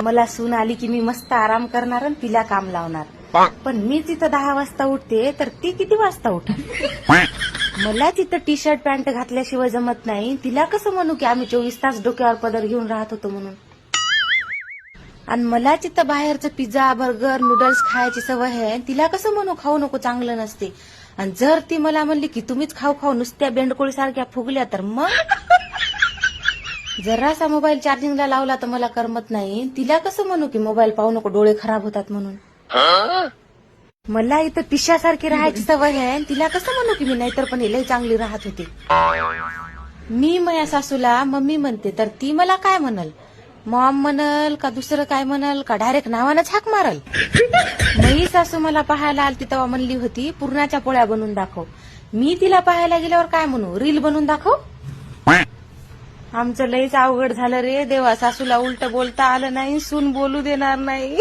मला सून आली की मी मस्त आराम करणार आणि तिला काम लावणार. पण मी तिथं 10 वाजता उठते तर ती किती वाजता उठणार? मला तिथं टी शर्ट पॅन्ट घातल्याशिवाय जमत नाही. तिला कसं म्हणू की आम्ही 24 तास डोक्यावर पदर घेऊन राहत होतो म्हणून. आणि मला तिथं बाहेरचं पिझ्झा बर्गर नूडल्स खायची सवय आहे. तिला कसं म्हणू खाऊ नको चांगलं नसते. आणि जर ती मला म्हणली की तुम्हीच खाऊ खाऊ नुसत्या बेंडकोळी सारख्या फुगल्या तर मग जरासा मोबाईल चार्जिंगला लावला तर मला करमत नाही. तिला कसं म्हणू की मोबाईल पाहू नको डोळे खराब होतात म्हणून. मला इथं पिशासारखी राहायची सवय आहे. तिला कसं म्हणू की मी नाहीतर पण लई चांगली राहत होती. मी माझ्या सासूला मम्मी म्हणते तर ती मला काय म्हणल? मॉम म्हणल का दुसरं काय म्हणल का डायरेक्ट नावानंच हाक मारल. मी सासू मला पाहायला आलती तेव्हा म्हणली होती पुरणाच्या पोळ्या बनवून दाखव. मी तिला पाहायला गेल्यावर काय म्हणू रील बनवून दाखव. आमचं लईच अवघड झालं रे देवा. सासूला उलट बोलता आलं नाही सून बोलू देणार नाही.